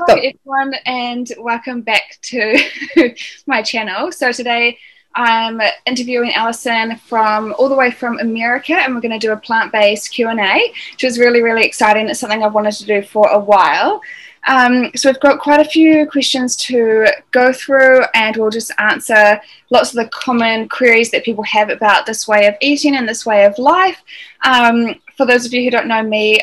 Hello Go. everyone and welcome back to my channel. So today I'm interviewing Allison from all the way from America, and we're going to do a plant-based Q&A, which is really, really exciting. It's something I've wanted to do for a while. So we've got quite a few questions to go through, and we'll just answer lots of the common queries that people have about this way of eating and this way of life. For those of you who don't know me,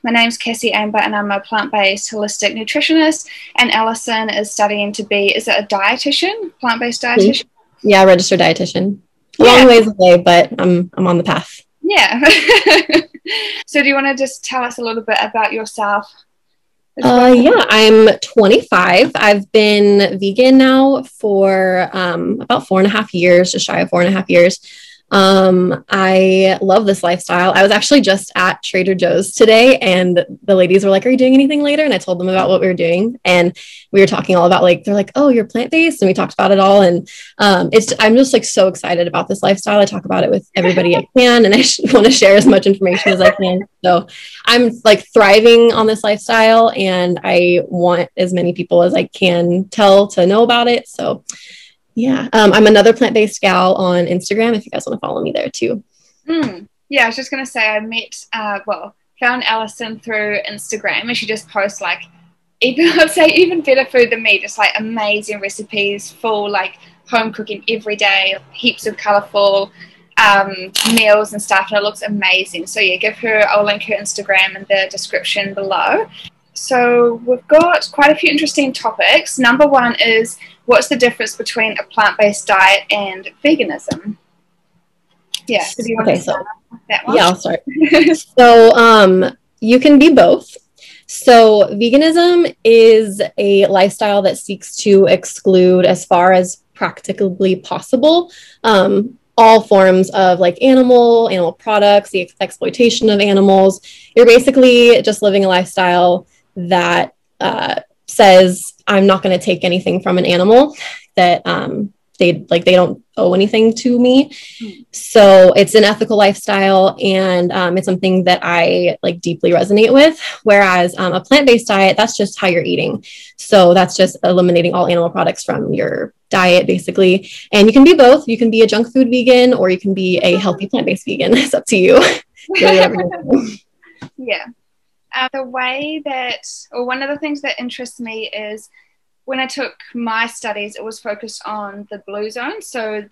my name's Cassie Amber and I'm a plant-based holistic nutritionist, and Allison is studying to be, is it a dietitian, plant-based dietitian? Yeah, registered dietitian. A Yeah. long ways away, but I'm on the path. Yeah. So do you want to just tell us a little bit about yourself? Yeah, I'm 25. I've been vegan now for about 4.5 years, just shy of 4.5 years. I love this lifestyle. I was actually just at Trader Joe's today, and the ladies were like, "Are you doing anything later?" And I told them about what we were doing, and we were talking all about, like, they're like, "Oh, you're plant-based," and we talked about it all. And I'm just like so excited about this lifestyle. I talk about it with everybody I can, and I want to share as much information as I can. So I'm like thriving on this lifestyle, and I want as many people as I can tell to know about it. So yeah, I'm another plant-based gal on Instagram if you guys want to follow me there too. Yeah, I was just going to say I met, found Allison through Instagram, and she just posts like, I'd say even better food than me, just like amazing recipes, full like home cooking every day, heaps of colourful meals and stuff, and it looks amazing. So yeah, I'll link her Instagram in the description below. So we've got quite a few interesting topics. Number one is, what's the difference between a plant-based diet and veganism? Yeah, so do you want to start with that one? Yeah, I'll start. So you can be both. So veganism is a lifestyle that seeks to exclude, as far as practically possible, all forms of like animal products, the exploitation of animals. You're basically just living a lifestyle that says, I'm not going to take anything from an animal, that they don't owe anything to me. So it's an ethical lifestyle, and it's something that I like deeply resonate with. Whereas a plant-based diet, that's just how you're eating. So that's just eliminating all animal products from your diet, basically. And you can be both. You can be a junk food vegan, or you can be a healthy plant-based vegan. It's up to you. Yeah. The way that, or one of the things that interests me is, when I took my studies, it was focused on the blue zones. So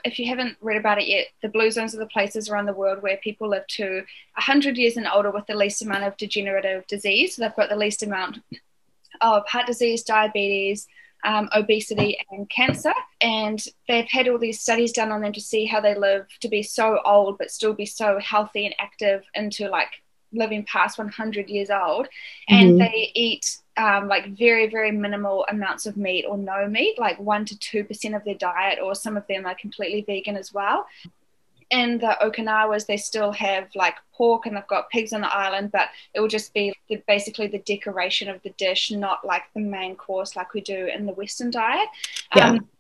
if you haven't read about it yet, the blue zones are the places around the world where people live to 100 years and older with the least amount of degenerative disease. So they've got the least amount of heart disease, diabetes, obesity and cancer, and they've had all these studies done on them to see how they live to be so old but still be so healthy and active into like living past 100 years old. And they eat like very, very minimal amounts of meat or no meat, like 1 to 2% of their diet, or some of them are completely vegan as well. In the Okinawas, they still have like pork, and they've got pigs on the island, but it will just be basically the decoration of the dish, not like the main course like we do in the Western diet.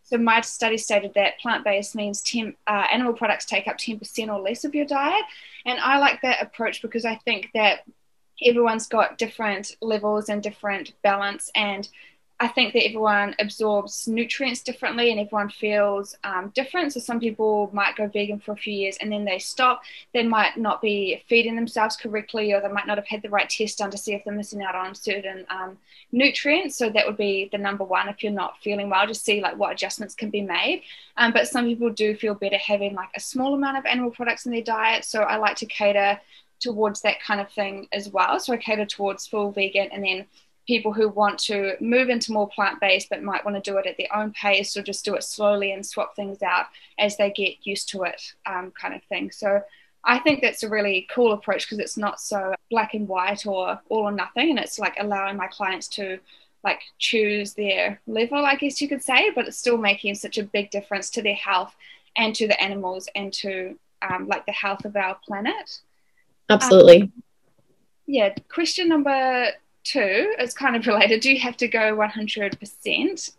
So my study stated that plant-based means animal products take up 10% or less of your diet. And I like that approach because I think that everyone's got different levels and different balance, and I think that everyone absorbs nutrients differently and everyone feels different. So some people might go vegan for a few years and then they stop. They might not be feeding themselves correctly, or they might not have had the right test done to see if they're missing out on certain nutrients. So that would be the number one. If you're not feeling well, just see like what adjustments can be made. But some people do feel better having like a small amount of animal products in their diet. So I like to cater towards that kind of thing as well. So I cater towards full vegan, and then people who want to move into more plant-based but might want to do it at their own pace, or just do it slowly and swap things out as they get used to it, kind of thing. So I think that's a really cool approach because it's not so black and white or all or nothing, and it's like allowing my clients to like choose their level, I guess you could say, but it's still making such a big difference to their health and to the animals and to like the health of our planet. Absolutely. Yeah. Question number 2 is kind of related. Do you have to go 100%?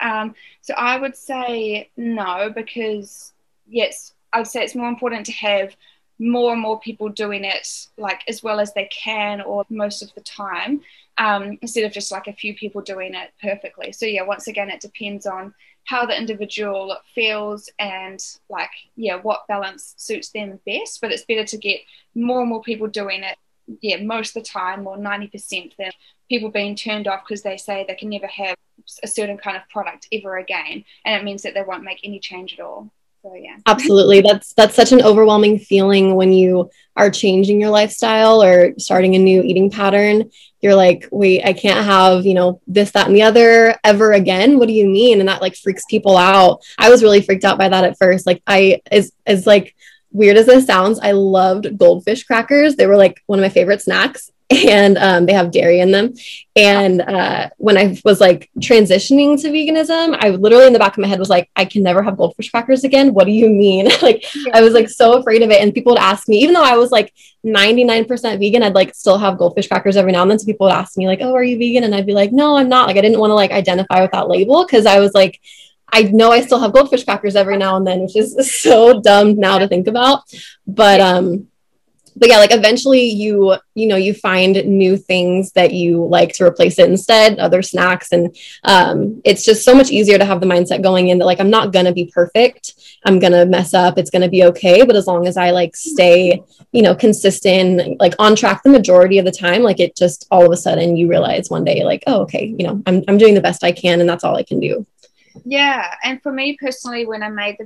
So I would say no, because yes, I'd say it's more important to have more and more people doing it like as well as they can, or most of the time. instead of just like a few people doing it perfectly. So yeah, once again, it depends on how the individual feels and like, yeah, what balance suits them best. But it's better to get more and more people doing it, yeah, most of the time, or 90%, than people being turned off because they say they can never have a certain kind of product ever again, and it means that they won't make any change at all. So yeah. Absolutely. That's such an overwhelming feeling when you are changing your lifestyle or starting a new eating pattern. You're like, wait, I can't have, this, that, and the other ever again. What do you mean? And that like freaks people out. I was really freaked out by that at first. Like as like weird as this sounds, I loved goldfish crackers. They were like one of my favorite snacks. And they have dairy in them. And when I was like transitioning to veganism, I literally in the back of my head was like, I can never have goldfish crackers again. What do you mean? Like, I was like so afraid of it. And people would ask me, even though I was like 99% vegan, I'd like still have goldfish crackers every now and then. So people would ask me like, oh, are you vegan? And I'd be like, no, I'm not. Like, I didn't want to like identify with that label because I was like, I know I still have goldfish crackers every now and then, which is so dumb now to think about. But yeah, like eventually you find new things that you like to replace it instead, other snacks. And it's just so much easier to have the mindset going into like, I'm not going to be perfect. I'm going to mess up. It's going to be okay. But as long as I like stay, consistent, like on track the majority of the time, like it just all of a sudden you realize one day like, oh, okay, I'm doing the best I can and that's all I can do. Yeah. And for me personally, when I made the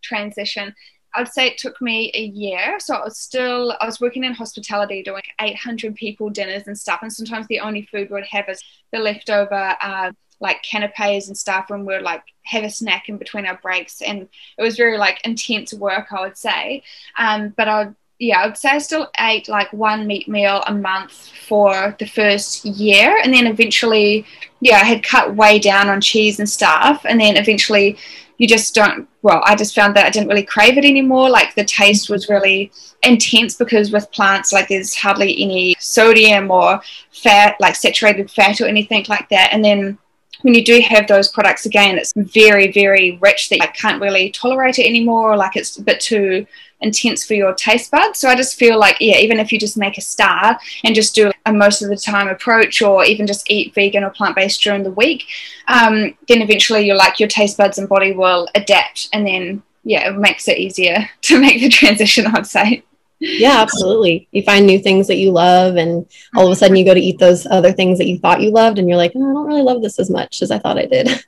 transition, I'd say it took me a year. So I was working in hospitality doing 800 people dinners and stuff. And sometimes the only food we'd have is the leftover like canapes and stuff when we'd like have a snack in between our breaks. And it was very like intense work, I would say. But I'd say I still ate like one meat meal a month for the first year. And then eventually, I had cut way down on cheese and stuff. And then eventually I just found that I didn't really crave it anymore. Like the taste was really intense because with plants, like there's hardly any sodium or fat, like saturated fat or anything like that. And then when you do have those products again, it's very, very rich that I can't really tolerate it anymore. Or like it's a bit too intense for your taste buds. So I just feel like, even if you just make a start and just do a most of the time approach, or even just eat vegan or plant-based during the week, then eventually your taste buds and body will adapt, and then it makes it easier to make the transition, I'd say. Yeah, absolutely. You find new things that you love, and all of a sudden you go to eat those other things that you thought you loved, and you're like, oh, I don't really love this as much as I thought I did.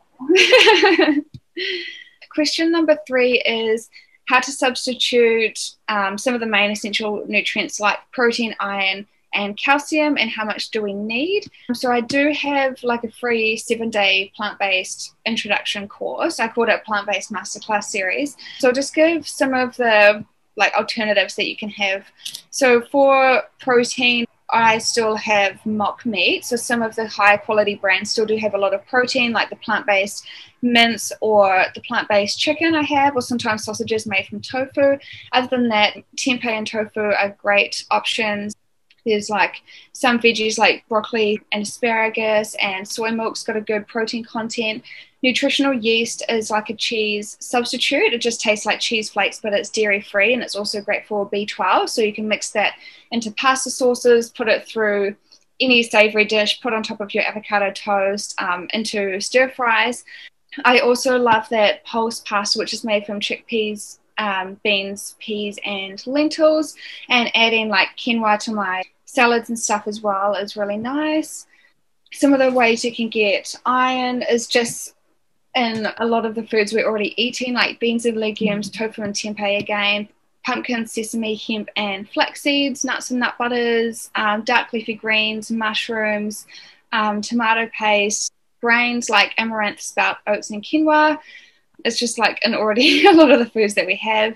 Question number 3 is how to substitute some of the main essential nutrients like protein, iron, and calcium, and how much do we need. So I do have like a free 7-day plant-based introduction course. I called it Plant-Based Masterclass series. So I'll just give some of the like alternatives that you can have. So for protein, I still have mock meat. So some of the higher quality brands still do have a lot of protein, like the plant-based mince or the plant-based chicken I have, or sometimes sausages made from tofu. Other than that, tempeh and tofu are great options. There's like some veggies like broccoli and asparagus, and soy milk's got a good protein content. Nutritional yeast is like a cheese substitute. It just tastes like cheese flakes, but it's dairy free, and it's also great for B12. So you can mix that into pasta sauces, put it through any savory dish, put on top of your avocado toast, into stir fries. I also love that pulse pasta, which is made from chickpeas, beans, peas, and lentils, and adding like quinoa to my salads and stuff as well is really nice. Some of the ways you can get iron is just in a lot of the foods we're already eating, like beans and legumes, tofu and tempeh again, pumpkin, sesame, hemp, and flax seeds, nuts and nut butters, dark leafy greens, mushrooms, tomato paste, grains like amaranth, sprout, oats, and quinoa. It's just like in already a lot of the foods that we have.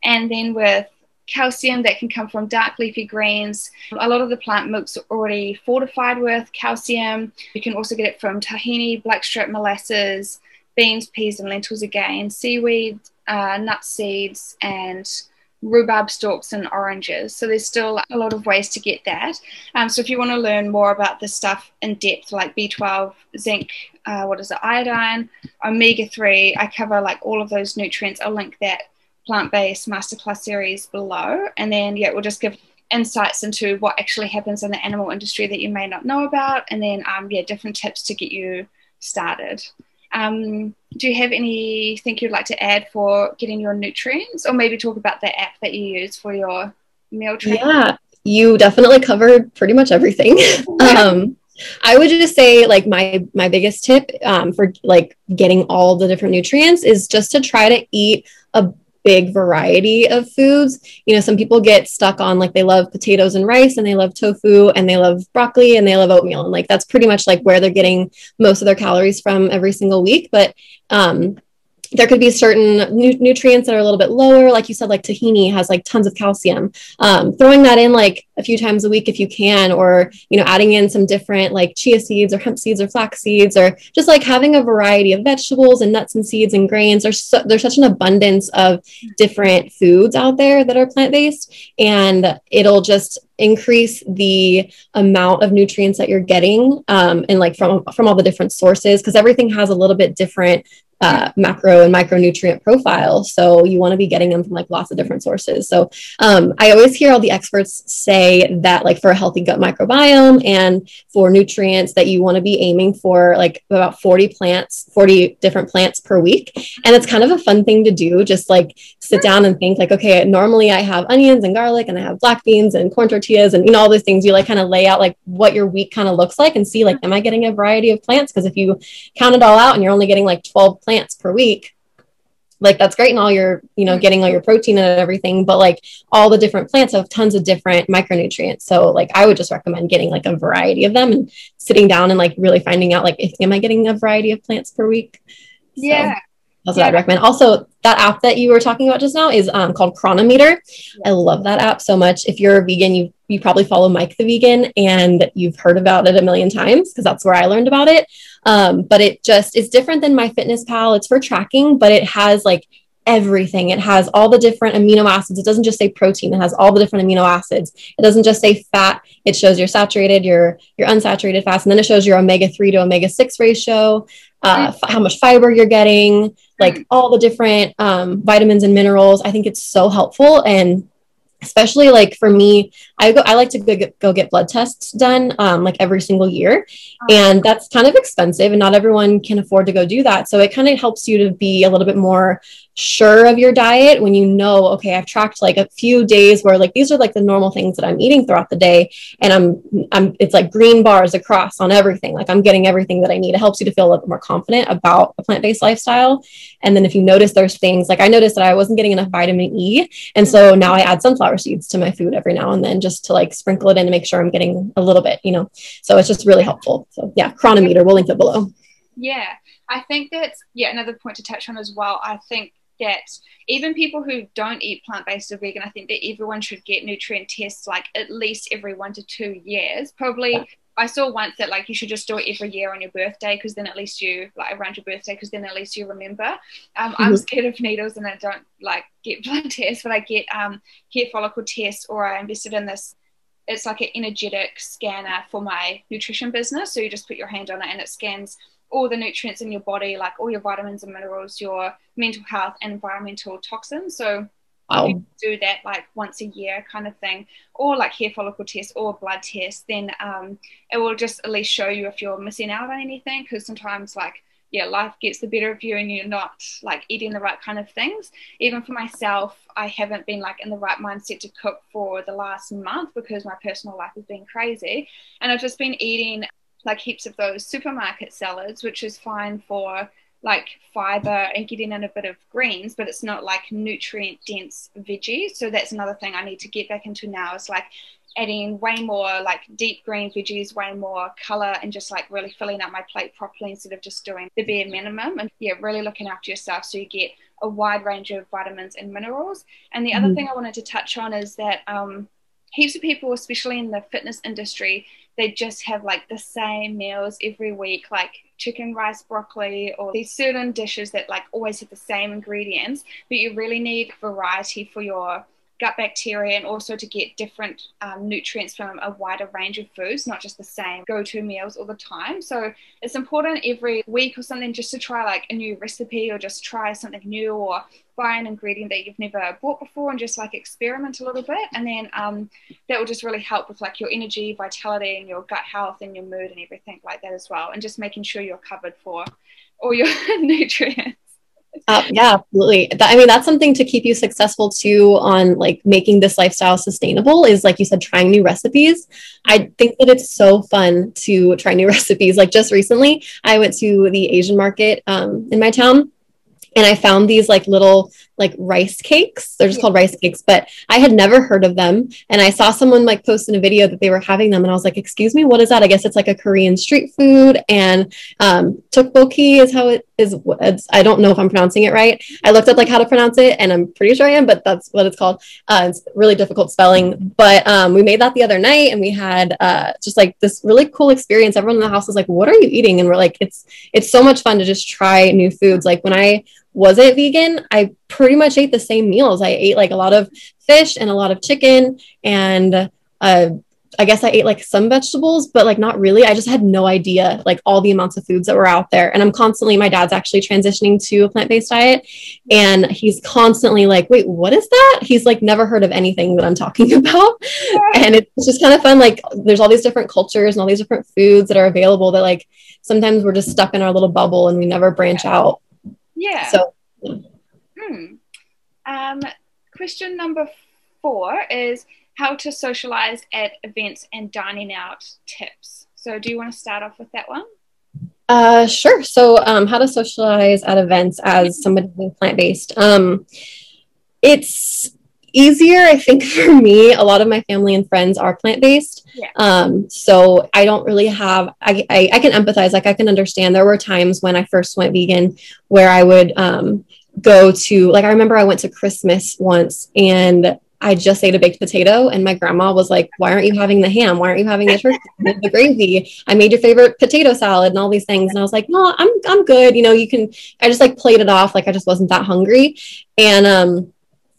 And then with calcium, that can come from dark leafy greens. A lot of the plant milks are already fortified with calcium. You can also get it from tahini, blackstrap molasses, beans, peas, and lentils again, seaweed, nut seeds, and rhubarb stalks and oranges. So there's still a lot of ways to get that. So if you want to learn more about this stuff in depth, like B12, zinc, iodine, omega-3, I cover like all of those nutrients. I'll link that plant-based masterclass series below. And then we'll just give insights into what actually happens in the animal industry that you may not know about, and then different tips to get you started. Do you have anything you'd like to add for getting your nutrients, or maybe talk about the app that you use for your meal tracking? Yeah, you definitely covered pretty much everything. I would just say like my biggest tip for like getting all the different nutrients is just to try to eat a big variety of foods. You know, some people get stuck on like they love potatoes and rice and they love tofu and they love broccoli and they love oatmeal, and like that's pretty much like where they're getting most of their calories from every single week. But there could be certain nutrients that are a little bit lower. Like you said, like tahini has like tons of calcium. Throwing that in like a few times a week if you can, or, you know, adding in some different like chia seeds or hemp seeds or flax seeds, or just like having a variety of vegetables and nuts and seeds and grains. There's such an abundance of different foods out there that are plant-based, and it'll just increase the amount of nutrients that you're getting, and like from all the different sources, because everything has a little bit different macro and micronutrient profile. So you want to be getting them from like lots of different sources. So I always hear all the experts say that like for a healthy gut microbiome and for nutrients that you want to be aiming for like about 40 different plants per week. And it's kind of a fun thing to do. Just like sit down and think like, okay, normally I have onions and garlic and I have black beans and corn tortillas and, you know, all those things. You like kind of lay out like what your week kind of looks like and see like, am I getting a variety of plants? Because if you count it all out and you're only getting like 12 plants per week, like that's great and all you're, you know, getting all your protein and everything, but like all the different plants have tons of different micronutrients. So like I would just recommend getting like a variety of them and sitting down and like really finding out like, am I getting a variety of plants per week? Yeah. So that's what I'd recommend. Also, that app that you were talking about just now is called Cronometer. I love that app so much. If you're a vegan, you probably follow Mike the Vegan and you've heard about it a million times because that's where I learned about it. But it's different than MyFitnessPal. It's for tracking, but it has like everything. It has all the different amino acids. It doesn't just say protein. It has all the different amino acids. It doesn't just say fat. It shows your saturated, your unsaturated fats, and then it shows your omega-3 to omega-6 ratio, how much fiber you're getting, like all the different vitamins and minerals. I think it's so helpful. And especially like for me, I like to go get blood tests done like every single year. And that's kind of expensive and not everyone can afford to go do that. So it kind of helps you to be a little bit more sure of your diet when you know, okay, I've tracked like a few days where like these are like the normal things that I'm eating throughout the day. And it's like green bars across on everything. Like I'm getting everything that I need. It helps you to feel a little bit more confident about a plant-based lifestyle. And then if you notice there's things like I noticed that I wasn't getting enough vitamin E. And so now I add sunflower seeds to my food every now and then just to like sprinkle it in to make sure I'm getting a little bit, you know, so it's just really helpful. So yeah, Cronometer, we'll link it below. Yeah, I think that's another point to touch on as well. I think that even people who don't eat plant-based or vegan, I think that everyone should get nutrient tests like at least every 1 to 2 years. Probably I saw once that like you should just do it every year on your birthday, because then at least you like around your birthday, because then at least you remember. I'm scared of needles and I don't like get blood tests, but I get hair follicle tests, or I invested in this. It's like an energetic scanner for my nutrition business. So you just put your hand on it and it scans all the nutrients in your body, like all your vitamins and minerals, your mental health and environmental toxins. So if you do that like once a year kind of thing, or like hair follicle test or blood test, then it will just at least show you if you're missing out on anything, because sometimes like life gets the better of you and you're not like eating the right kind of things. Even for myself, I haven't been like in the right mindset to cook for the last month because my personal life has been crazy, and I've just been eating like heaps of those supermarket salads, which is fine for like fiber and getting in a bit of greens, but it's not like nutrient dense veggies. So that's another thing I need to get back into now, is like adding way more like deep green veggies, way more color, and just like really filling up my plate properly instead of just doing the bare minimum. And really looking after yourself so you get a wide range of vitamins and minerals. And the other thing I wanted to touch on is that heaps of people, especially in the fitness industry, they just have like the same meals every week, like chicken, rice, broccoli, or these certain dishes that like always have the same ingredients, but you really need variety for your gut bacteria, and also to get different nutrients from a wider range of foods, not just the same go-to meals all the time. So it's important every week or something just to try like a new recipe, or just try something new, or buy an ingredient that you've never bought before and just like experiment a little bit. And then that will just really help with like your energy, vitality, and your gut health and your mood and everything like that as well, and just making sure you're covered for all your nutrients. Yeah, absolutely. I mean, that's something to keep you successful too on like making this lifestyle sustainable is, like you said, trying new recipes. I think that it's so fun to try new recipes. Like just recently, I went to the Asian market in my town, and I found these like little like rice cakes. They're just called rice cakes, but I had never heard of them. And I saw someone like post in a video that they were having them, and I was like, excuse me, what is that? I guess it's like a Korean street food. And tteokbokki is how it is. I don't know if I'm pronouncing it right. I looked up like how to pronounce it, and I'm pretty sure I am, but that's what it's called. It's really difficult spelling, but we made that the other night, and we had just like this really cool experience. Everyone in the house was like, what are you eating? And we're like, it's so much fun to just try new foods. Like when I wasn't vegan, I pretty much ate the same meals. I ate like a lot of fish and a lot of chicken, and I guess I ate like some vegetables, but like not really. I just had no idea like all the amounts of foods that were out there. And I'm constantly, my dad's actually transitioning to a plant-based diet, and he's constantly like, wait, what is that? He's like never heard of anything that I'm talking about. And it's just kind of fun. Like there's all these different cultures and all these different foods that are available that like sometimes we're just stuck in our little bubble and we never branch out. Yeah. So question number 4 is how to socialize at events and dining out tips. So do you want to start off with that one? Sure. So how to socialize at events as somebody being plant-based. It's easier, I think, for me. A lot of my family and friends are plant-based. Yeah. So I don't really have, I can empathize. Like I can understand. There were times when I first went vegan where I would go to, like, I remember I went to Christmas once, and I just ate a baked potato, and my grandma was like, why aren't you having the ham? Why aren't you having the turkey, the gravy? I made your favorite potato salad and all these things. And I was like, no, I'm good. You know, you can, I just like played it off. Like I just wasn't that hungry. And,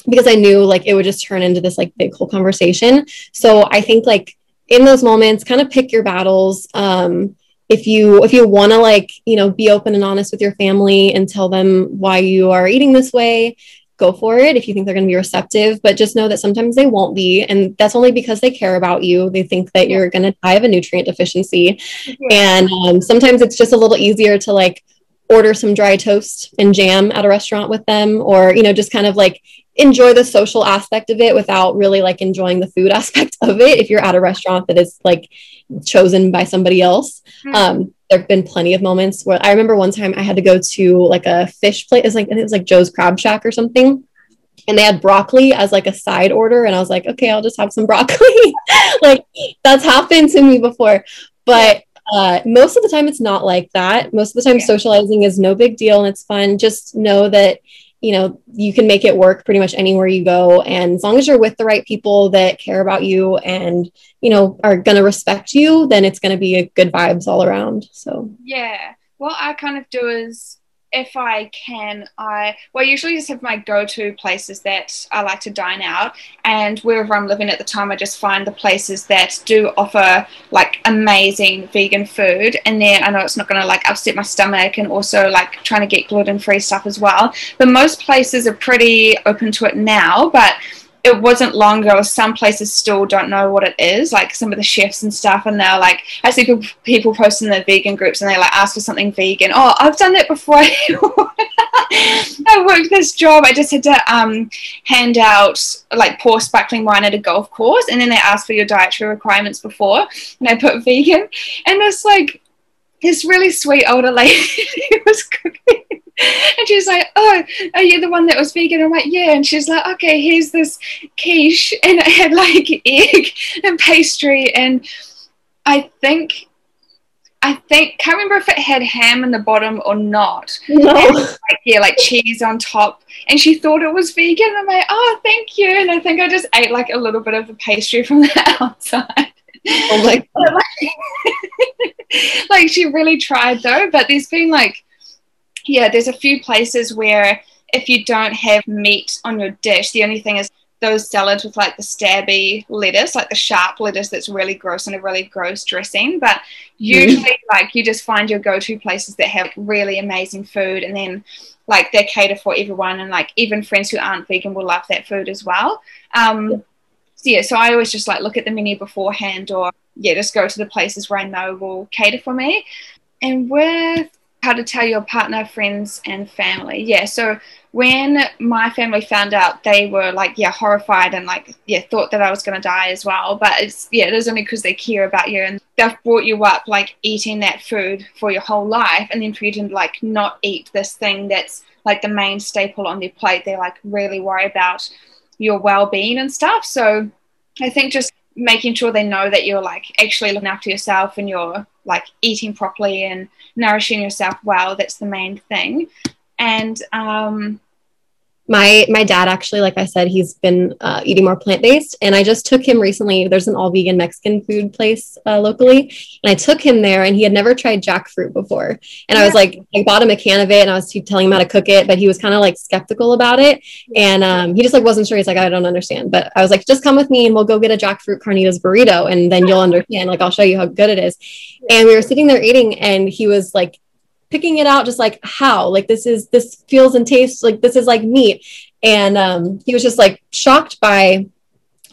because I knew like it would just turn into this like big whole conversation. So I think like in those moments, kind of pick your battles. If you want to like, you know, be open and honest with your family and tell them why you are eating this way, go for it if you think they're going to be receptive, but just know that sometimes they won't be. And that's only because they care about you. They think that you're going to die of a nutrient deficiency. Yeah. And sometimes it's just a little easier to like order some dry toast and jam at a restaurant with them, or, you know, just kind of like enjoy the social aspect of it without really like enjoying the food aspect of it. If you're at a restaurant that is like chosen by somebody else, there have been plenty of moments where I remember one time I had to go to like a fish place. It was like Joe's Crab Shack or something. And they had broccoli as like a side order. And I was like, okay, I'll just have some broccoli. Like that's happened to me before. But most of the time it's not like that. Most of the time socializing is no big deal and it's fun. Just know that, you know, you can make it work pretty much anywhere you go. And as long as you're with the right people that care about you and, you know, are going to respect you, then it's going to be a good vibes all around. So, yeah, what I kind of do is, if I can, I usually just have my go-to places that I like to dine out, and wherever I'm living at the time, I just find the places that do offer like amazing vegan food. And then I know it's not going to like upset my stomach, and also like trying to get gluten-free stuff as well. But most places are pretty open to it now, but it wasn't long ago. Some places still don't know what it is, like some of the chefs and stuff, and they're like, I see people post in their vegan groups and they like ask for something vegan. Oh, I've done that before. I worked this job. I just had to hand out like pour sparkling wine at a golf course, and then they asked for your dietary requirements before, and I put vegan, and this really sweet older lady was cooking. And she's like, oh, are you the one that was vegan? I'm like, yeah. And she's like, okay, here's this quiche. And it had like egg and pastry. And I think, can't remember if it had ham in the bottom or not. No. Like cheese on top. And she thought it was vegan. I'm like, oh, thank you. And I think I just ate like a little bit of the pastry from the outside. Oh my God. Like she really tried though. But there's been like, yeah, there's a few places where if you don't have meat on your dish, the only thing is those salads with like the stabby lettuce, like the sharp lettuce that's really gross and a really gross dressing. But usually like you just find your go-to places that have really amazing food, and then like they cater for everyone, and like even friends who aren't vegan will love that food as well. So I always just like look at the menu beforehand, or just go to the places where I know will cater for me. And with how to tell your partner, friends, and family. So when my family found out, they were like, horrified and like, thought that I was going to die as well. But it is only because they care about you, and they've brought you up like eating that food for your whole life, and then for you to like not eat this thing that's like the main staple on their plate, they like really worry about your well-being and stuff. So I think just making sure they know that you're like actually looking after yourself and you're like eating properly and nourishing yourself well, that's the main thing. And my dad actually, like I said, he's been eating more plant-based, and I just took him recently. There's an all vegan Mexican food place locally, and I took him there, and he had never tried jackfruit before. And I was like, I bought him a can of it, and I was telling him how to cook it, but he was kind of like skeptical about it. And he just like wasn't sure. He's like, I don't understand. But I was like, just come with me and we'll go get a jackfruit carnitas burrito, and then you'll understand. Like, I'll show you how good it is. And we were sitting there eating, and he was like picking it out, just like, how, like, this feels and tastes like this is like meat. And he was just like shocked by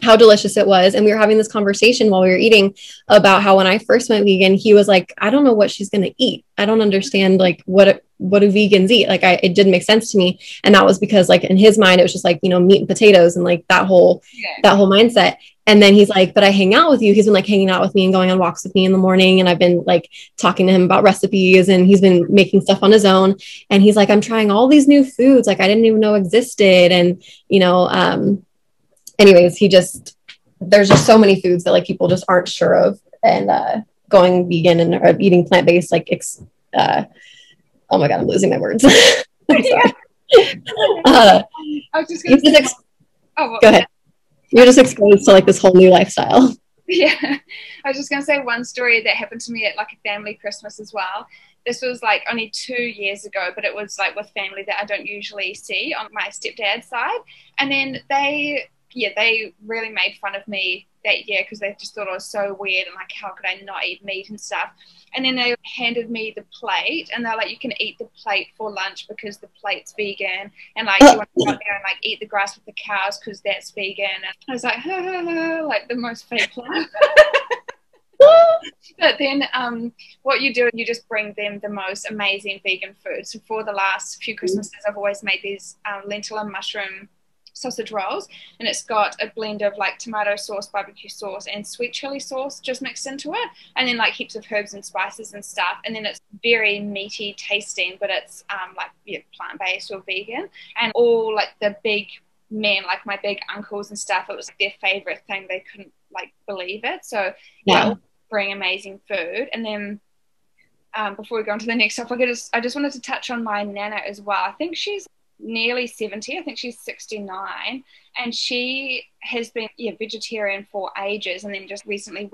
how delicious it was. And we were having this conversation while we were eating about how when I first went vegan, he was like, I don't know what she's going to eat. I don't understand like what do vegans eat? Like it didn't make sense to me. And that was because like in his mind, it was just like, meat and potatoes and like that whole mindset. And then he's like, but I hang out with you. He's been like hanging out with me and going on walks with me in the morning. And I've been like talking to him about recipes, and he's been making stuff on his own. And he's like, I'm trying all these new foods like I didn't even know existed. And, anyways, there's just so many foods that like people just aren't sure of. And going vegan and or eating plant-based, like, oh my God, I'm losing my words. I'm sorry. I was just going to say, go ahead. You're just exposed to like this whole new lifestyle. I was just going to say one story that happened to me at like a family Christmas as well. This was like only 2 years ago, but it was like with family that I don't usually see on my stepdad's side. And then they really made fun of me that year because they just thought I was so weird and like, how could I not eat meat and stuff. And then they handed me the plate, and they're like, you can eat the plate for lunch because the plate's vegan, and like you want to go out there and like eat the grass with the cows because that's vegan. And I was like, like the most fake laugh. But then what you do, you just bring them the most amazing vegan food. So for the last few Christmases, I've always made these lentil and mushroom sausage rolls, and it's got a blend of like tomato sauce, barbecue sauce, and sweet chili sauce just mixed into it, and then like heaps of herbs and spices and stuff. And then it's very meaty tasting, but it's plant-based or vegan. And all like the big men, like my big uncles and stuff, it was like their favorite thing. They couldn't like believe it. So bring amazing food. And then before we go on to the next topic, I just wanted to touch on my nana as well. I think she's nearly 70. I think she's 69, and she has been vegetarian for ages, and then just recently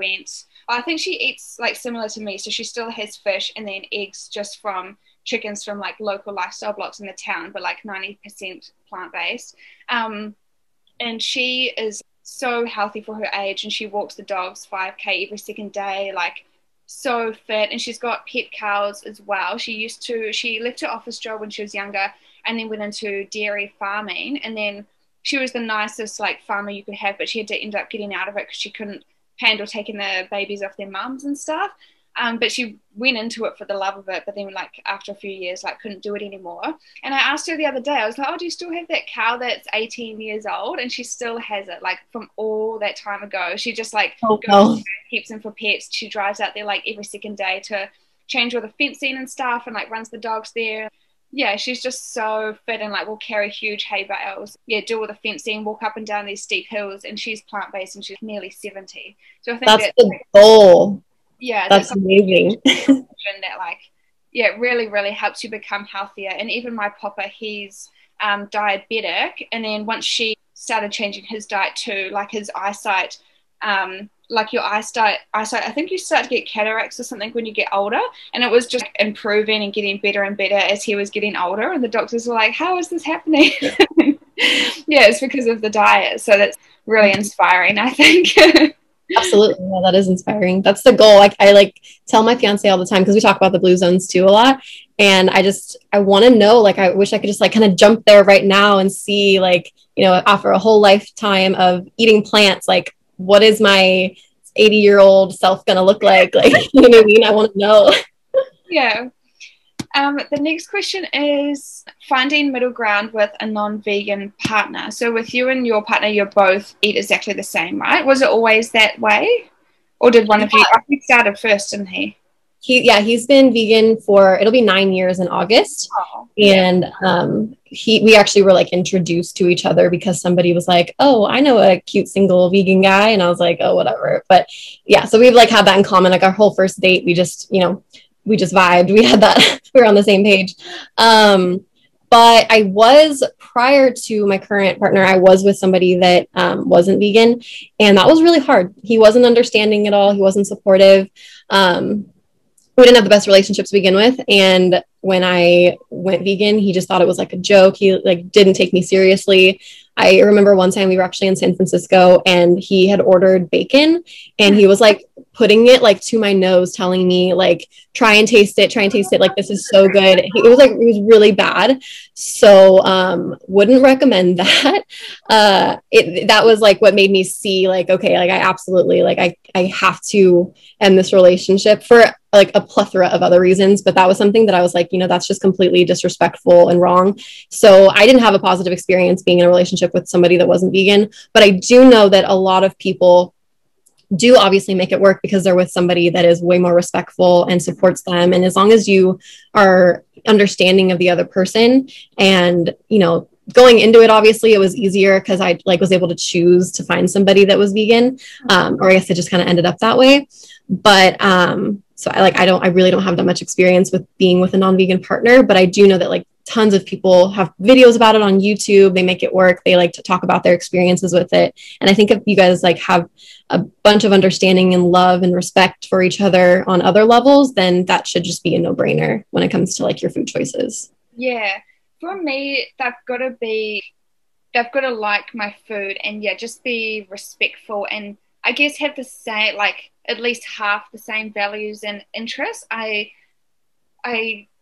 I think she eats like similar to me, so she still has fish and then eggs just from chickens from like local lifestyle blocks in the town, but like 90% plant-based. And she is so healthy for her age, and she walks the dogs 5K every second day, like so fit. And she's got pet cows as well. She left her office job when she was younger and then went into dairy farming, and then she was the nicest like farmer you could have, but she had to end up getting out of it because she couldn't handle taking the babies off their mums and stuff. But she went into it for the love of it, but then like after a few years like couldn't do it anymore. And I asked her the other day, I was like, oh, do you still have that cow that's 18 years old? And she still has it, like from all that time ago. She just like keeps them for pets. She drives out there like every second day to change all the fencing and stuff, and like runs the dogs there. She's just so fit, and like will carry huge hay bales, do all the fencing, walk up and down these steep hills, and she's plant-based, and she's nearly 70. So I think that's the goal. That's amazing. That like really, really helps you become healthier. And even my papa, he's diabetic, and then once she started changing his diet too, like his eyesight, like your eyesight, I think you start to get cataracts or something when you get older, and it was just improving and getting better and better as he was getting older. And the doctors were like, how is this happening? Yeah, it's because of the diet. So that's really inspiring, I think. Absolutely. Yeah, that is inspiring. That's the goal. Like I like tell my fiance all the time because we talk about the blue zones too a lot. And I want to know, like, I wish I could just like kind of jump there right now and see like, you know, after a whole lifetime of eating plants, like what is my 80-year-old self going to look like? Like, you know what I mean? I want to know. Yeah. The next question is finding middle ground with a non-vegan partner. So with you and your partner, you both eat exactly the same, right? Was it always that way? Or did one of you, I think started first, didn't he? He's been vegan for, it'll be 9 years in August. Oh, And we actually were like introduced to each other because somebody was like, oh, I know a cute single vegan guy. And I was like, oh, whatever. But yeah, so we've like had that in common. Like our whole first date, we just vibed. We had that, we were on the same page. But I was, prior to my current partner, I was with somebody that wasn't vegan. And that was really hard. He wasn't understanding at all. He wasn't supportive. We didn't have the best relationship to begin with. And when I went vegan, he just thought it was like a joke. He like didn't take me seriously. I remember one time we were actually in San Francisco and he had ordered bacon and he was like putting it like to my nose, telling me like, try and taste it. Like, this is so good. It was really bad. So, wouldn't recommend that. That was like what made me see like, okay, like I absolutely, like I have to end this relationship for like a plethora of other reasons. But that was something that I was like, you know, that's just completely disrespectful and wrong. So I didn't have a positive experience being in a relationship with somebody that wasn't vegan. But I do know that a lot of people do obviously make it work because they're with somebody that is way more respectful and supports them. And as long as you are understanding of the other person and, you know, going into it, obviously it was easier because I like was able to choose to find somebody that was vegan. Or I guess it just kind of ended up that way. But so I really don't have that much experience with being with a non-vegan partner, but I do know that like tons of people have videos about it on YouTube. They make it work. They like to talk about their experiences with it. And I think if you guys like have a bunch of understanding and love and respect for each other on other levels, then that should just be a no-brainer when it comes to like your food choices. Yeah. For me, they've got to like my food and yeah, just be respectful and I guess have the same, like at least half the same values and interests. I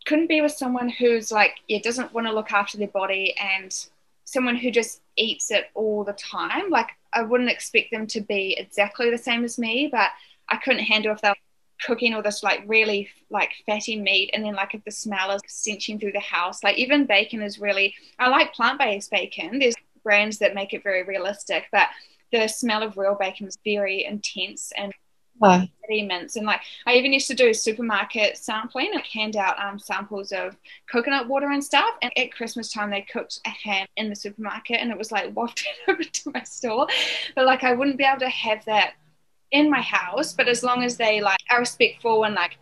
couldn't be with someone who's like, yeah, doesn't want to look after their body and someone who just eats it all the time. Like I wouldn't expect them to be exactly the same as me, but I couldn't handle if they're cooking all this like really like fatty meat and then like if the smell is stenching through the house. Like even bacon is really, I like plant-based bacon. There's brands that make it very realistic, but the smell of real bacon is very intense and mints. And like I even used to do supermarket sampling and hand out samples of coconut water and stuff, and at Christmas time they cooked a ham in the supermarket and it was like wafted over to my store. But like I wouldn't be able to have that in my house, but as long as they like are respectful and like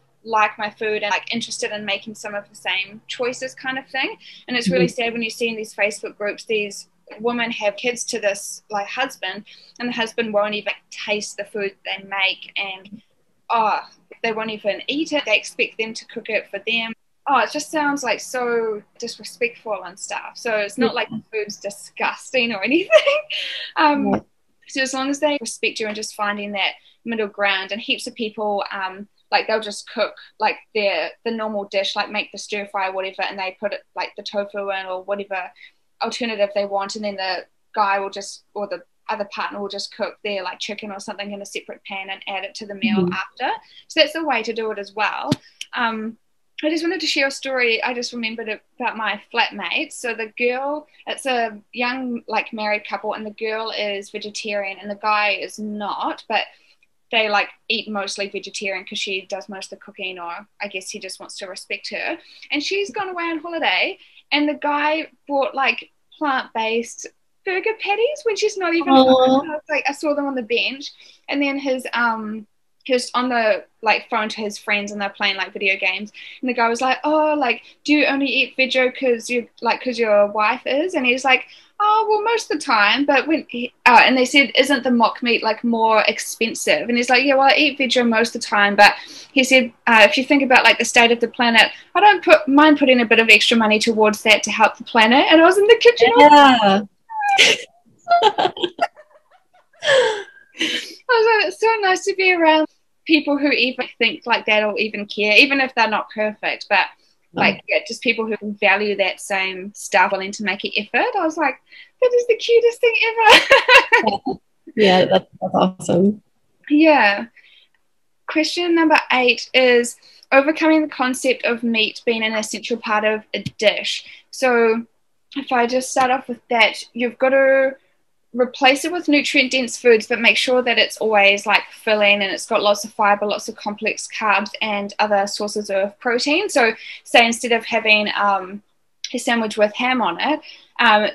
my food and like interested in making some of the same choices kind of thing. And it's really sad when you see in these Facebook groups these women have kids to this like husband and the husband won't even taste the food they make and they won't even eat it. They expect them to cook it for them. It just sounds like so disrespectful and stuff. So it's not like the food's disgusting or anything. So as long as they respect you and just finding that middle ground, and heaps of people like they'll just cook like the normal dish, like make the stir fry or whatever, and they put it like the tofu in or whatever alternative they want, and then the guy will just, or the other partner will just cook their like chicken or something in a separate pan and add it to the meal after. So that's the way to do it as well. I just wanted to share a story. I just remembered about my flatmate. So the girl, it's a young like married couple, and the girl is vegetarian and the guy is not, but they like eat mostly vegetarian because she does most of the cooking, or I guess he just wants to respect her. And she's gone away on holiday and the guy bought like plant-based burger patties when she's not even home. I saw them on the bench, and then his he was on the like phone to his friends and they're playing like video games, and the guy was like, oh, like, do you only eat veggie because your wife is? And he's like, oh, well, most of the time, but when and they said, isn't the mock meat like more expensive? And he's like, yeah, well, I eat veggie most of the time, but he said, if you think about like the state of the planet, I don't mind putting a bit of extra money towards that to help the planet. And I was in the kitchen I was like, it's so nice to be around people who even think like that or even care, even if they're not perfect, but like, yeah, just people who value that same stuff, willing to make an effort. I was like, that is the cutest thing ever. Yeah, that's awesome. Yeah. Question number 8 is overcoming the concept of meat being an essential part of a dish. So if I just start off with that, you've got to replace it with nutrient dense foods, but make sure that it's always like filling and it's got lots of fiber, lots of complex carbs and other sources of protein. So say instead of having a sandwich with ham on it,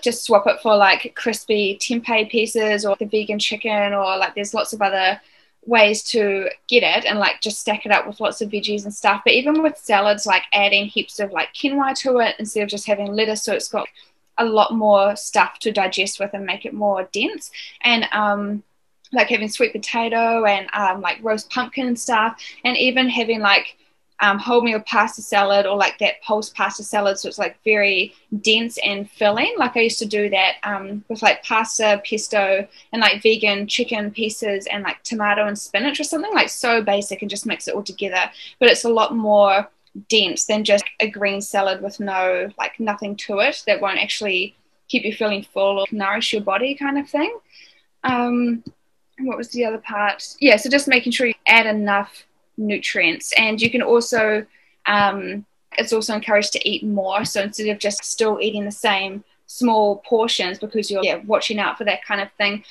just swap it for like crispy tempeh pieces or the vegan chicken, or like there's lots of other ways to get it, and like just stack it up with lots of veggies and stuff. But even with salads, like adding heaps of like quinoa to it instead of just having lettuce, so it's got a lot more stuff to digest with and make it more dense. And like having sweet potato and like roast pumpkin and stuff, and even having like wholemeal pasta salad or like that pulse pasta salad, so it's like very dense and filling. Like I used to do that with like pasta, pesto, and like vegan chicken pieces and like tomato and spinach or something, like so basic, and just mix it all together. But it's a lot more dense than just a green salad with no, like nothing to it that won't actually keep you feeling full or nourish your body kind of thing. What was the other part? Yeah, so just making sure you add enough nutrients, and you can also it's also encouraged to eat more, so instead of just still eating the same small portions, because you're watching out for that kind of thing.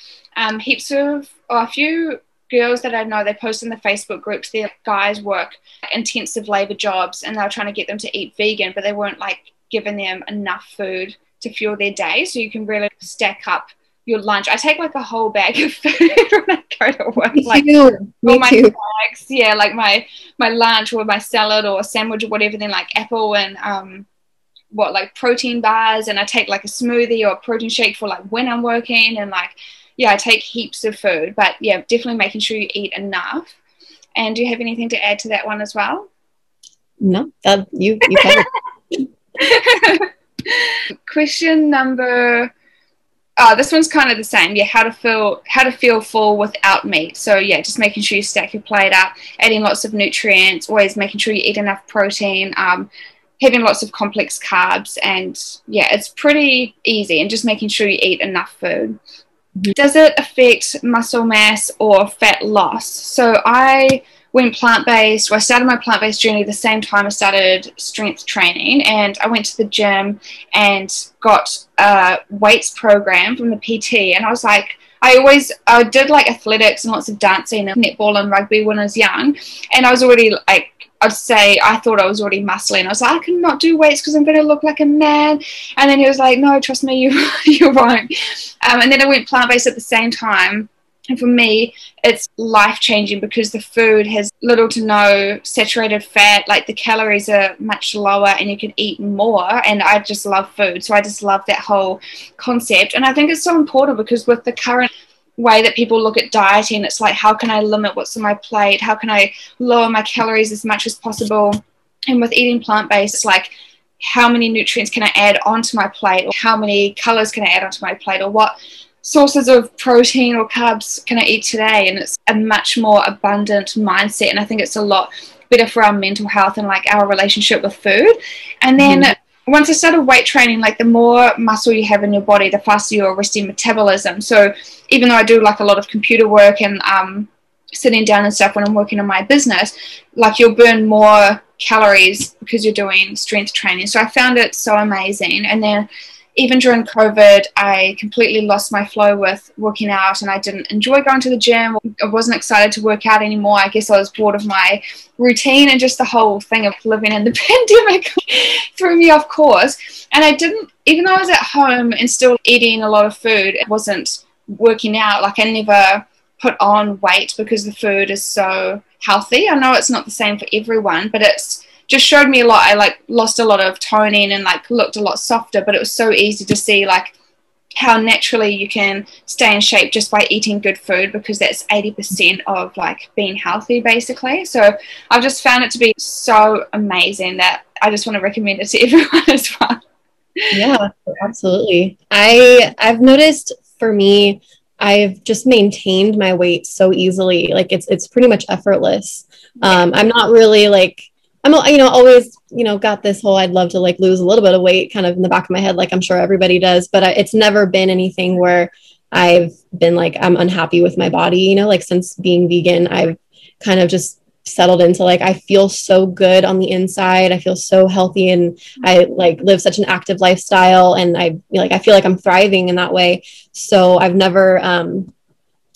Heaps of, or a few girls that I know, they post in the Facebook groups, their guys work intensive labor jobs and they're trying to get them to eat vegan, but they weren't like giving them enough food to fuel their day. So you can really stack up your lunch. I take like a whole bag of food when I go to work. Me like too. all Me my too. bags, yeah, like my lunch or my salad or a sandwich or whatever, then like apple and like protein bars, and I take like a smoothie or a protein shake for like when I'm working, and like, yeah, I take heaps of food. But yeah, definitely making sure you eat enough. And do you have anything to add to that one as well? No, that you covered. Question number, this one's kind of the same. Yeah, how to feel full without meat. So yeah, just making sure you stack your plate up, adding lots of nutrients, always making sure you eat enough protein, having lots of complex carbs, and yeah, it's pretty easy, and just making sure you eat enough food. Does it affect muscle mass or fat loss? So I went plant-based. Well, I started my plant-based journey the same time I started strength training, and I went to the gym and got a weights program from the PT, and I was like, I did like athletics and lots of dancing and netball and rugby when I was young, and I was already like, I'd say I thought I was already muscling. I was like, I cannot do weights because I'm going to look like a man. And then he was like, no, trust me, you won't. And then I went plant-based at the same time. And for me, it's life-changing because the food has little to no saturated fat. Like the calories are much lower and you can eat more. And I just love food. So I just love that whole concept. And I think it's so important because with the current way that people look at dieting, it's like, how can I limit what's on my plate? How can I lower my calories as much as possible? And with eating plant-based, it's like, how many nutrients can I add onto my plate, or how many colors can I add onto my plate, or what sources of protein or carbs can I eat today? And it's a much more abundant mindset, and I think it's a lot better for our mental health and like our relationship with food. And then once I started weight training, like the more muscle you have in your body, the faster you're arresting metabolism. So even though I do like a lot of computer work and sitting down and stuff when I'm working on my business, like you'll burn more calories because you're doing strength training. So I found it so amazing. And then even during COVID, I completely lost my flow with working out, and I didn't enjoy going to the gym. I wasn't excited to work out anymore. I guess I was bored of my routine, and just the whole thing of living in the pandemic threw me off course. And I didn't, even though I was at home and still eating a lot of food, it wasn't working out. Like I never put on weight because the food is so healthy. I know it's not the same for everyone, but it's just showed me a lot. I like lost a lot of toning and like looked a lot softer, but it was so easy to see like how naturally you can stay in shape just by eating good food, because that's 80% of like being healthy basically. So I've just found it to be so amazing that I just want to recommend it to everyone as well. Yeah, absolutely. I've noticed for me, I've just maintained my weight so easily. Like it's pretty much effortless. Yeah. I'm not really like I'm always got this whole I'd love to like lose a little bit of weight kind of in the back of my head, like I'm sure everybody does, but it's never been anything where I've been like I'm unhappy with my body. Like since being vegan, I've kind of just settled into like I feel so good on the inside. I feel so healthy, and I like live such an active lifestyle, and I feel like I'm thriving in that way. So I've never I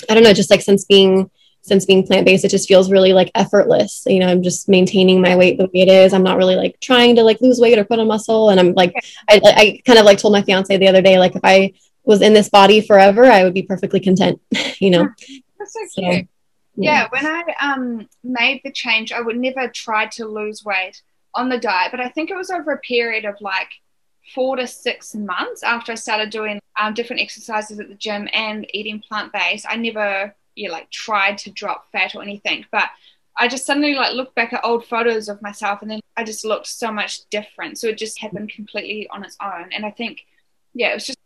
don't know, just like since being plant-based, it just feels really like effortless. I'm just maintaining my weight the way it is. I'm not really like trying to like lose weight or put on muscle. And I'm like, I kind of like told my fiance the other day, like if I was in this body forever, I would be perfectly content, That's so So, cute. yeah. Yeah, when I made the change, I would never try to lose weight on the diet, but I think it was over a period of like 4 to 6 months after I started doing different exercises at the gym and eating plant-based. I never like tried to drop fat or anything, but I just suddenly like looked back at old photos of myself, and then I just looked so much different. So it just happened completely on its own, and I think it was just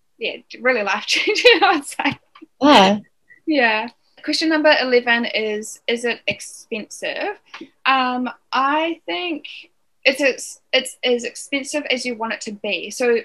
really life changing, I would say. Yeah. Yeah. Question number 11 is it expensive? I think it's as expensive as you want it to be. So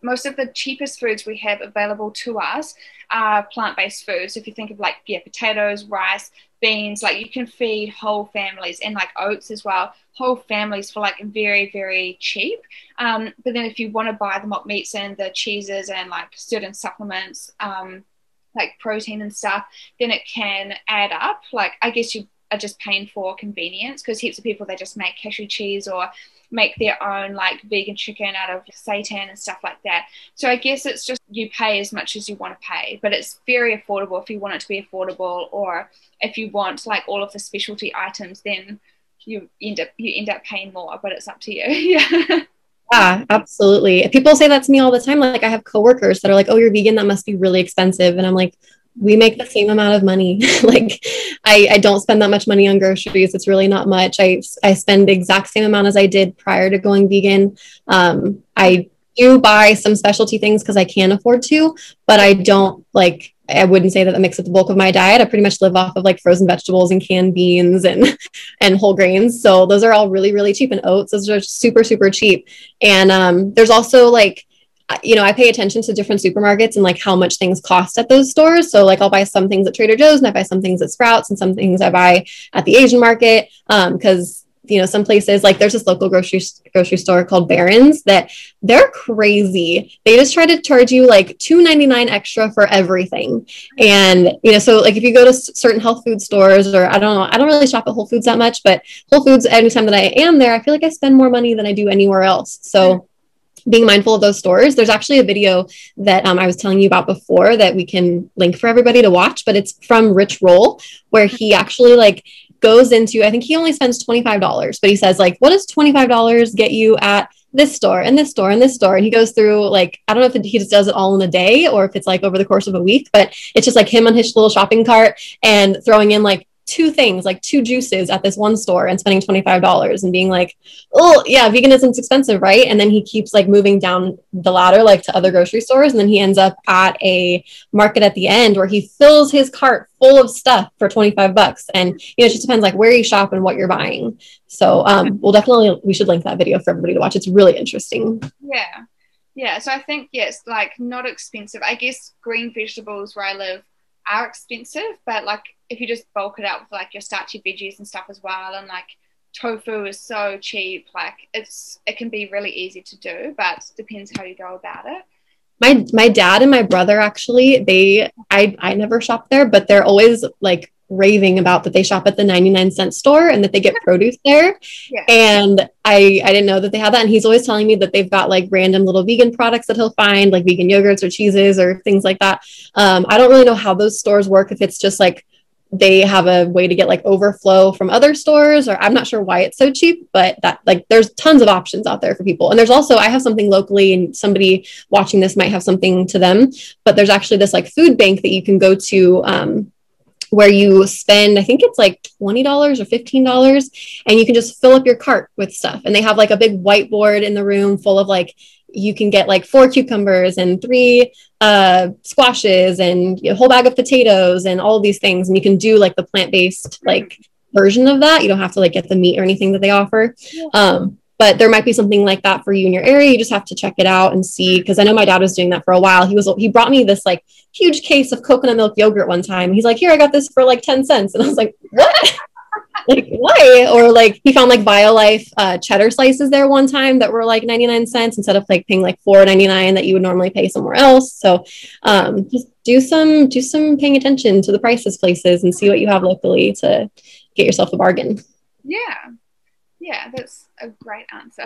most of the cheapest foods we have available to us are plant-based foods. If you think of like potatoes, rice, beans, like you can feed whole families, and like oats as well, whole families for like very, very cheap. But then if you want to buy the mock meats and the cheeses and like certain supplements, like protein and stuff, then it can add up. Like I guess you are just paying for convenience, because heaps of people, they just make cashew cheese or make their own like vegan chicken out of seitan and stuff like that. So I guess it's just you pay as much as you want to pay, but it's very affordable if you want it to be affordable, or if you want like all of the specialty items, then you end up paying more, but it's up to you. Yeah. Yeah, absolutely. People say that to me all the time. Like I have coworkers that are like, "Oh, you're vegan. That must be really expensive." And I'm like, "We make the same amount of money. Like, I don't spend that much money on groceries. It's really not much. I spend the exact same amount as I did prior to going vegan. I do buy some specialty things because I can afford to, but I don't like. I wouldn't say that that makes up the bulk of my diet. I pretty much live off of like frozen vegetables and canned beans and whole grains. So those are all really, really cheap. And oats, those are super, super cheap. And there's also like, I pay attention to different supermarkets and like how much things cost at those stores. So like I'll buy some things at Trader Joe's, and I buy some things at Sprouts, and some things I buy at the Asian market. Because some places like there's this local grocery store called Barron's that they're crazy. They just try to charge you like $2.99 extra for everything. And so like if you go to certain health food stores, or I don't know, I don't really shop at Whole Foods that much, but Whole Foods, anytime that I am there, I feel like I spend more money than I do anywhere else. So being mindful of those stores. There's actually a video that I was telling you about before that we can link for everybody to watch, but it's from Rich Roll, where he actually like goes into, I think he only spends $25, but he says like, what does $25 get you at this store and this store and this store? And he goes through like, I don't know if he just does it all in a day or if it's like over the course of a week, but it's just like him on his little shopping cart and throwing in like two things, like two juices at this one store and spending $25 and being like, oh yeah, veganism's expensive, right? And then he keeps like moving down the ladder, like to other grocery stores. And then he ends up at a market at the end where he fills his cart full of stuff for $25. And, it just depends like where you shop and what you're buying. So we should link that video for everybody to watch. It's really interesting. Yeah. So I think, yes, like not expensive. I guess green vegetables where I live are expensive, but like if you just bulk it out with like your starchy veggies and stuff as well, and like tofu is so cheap, like it can be really easy to do, but it depends how you go about it. My dad and my brother actually, I never shop there, but they're always like raving about that they shop at the 99-cent store and that they get produce there. Yeah. And I didn't know that they had that. And he's always telling me that they've got like random little vegan products that he'll find, like vegan yogurts or cheeses or things like that. I don't really know how those stores work, if it's just like they have a way to get like overflow from other stores, or I'm not sure why it's so cheap, but that like there's tons of options out there for people. And there's also, I have something locally and somebody watching this might have something to them, but there's actually this like food bank that you can go to, where you spend, I think it's like $20 or $15, and you can just fill up your cart with stuff. And they have like a big whiteboard in the room full of like, you can get like 4 cucumbers and 3 squashes and a whole bag of potatoes and all of these things. And you can do like the plant-based like version of that. You don't have to like get the meat or anything that they offer. But there might be something like that for you in your area. You just have to check it out and see. Cause I know my dad was doing that for a while. He brought me this like huge case of coconut milk yogurt one time. He's like, here, I got this for like 10 cents. And I was like, what? Like, why? Or like he found like BioLife cheddar slices there one time that were like 99 cents instead of like paying like $4.99 that you would normally pay somewhere else. So just do some paying attention to the prices places and see what you have locally to get yourself a bargain. Yeah, that's a great answer.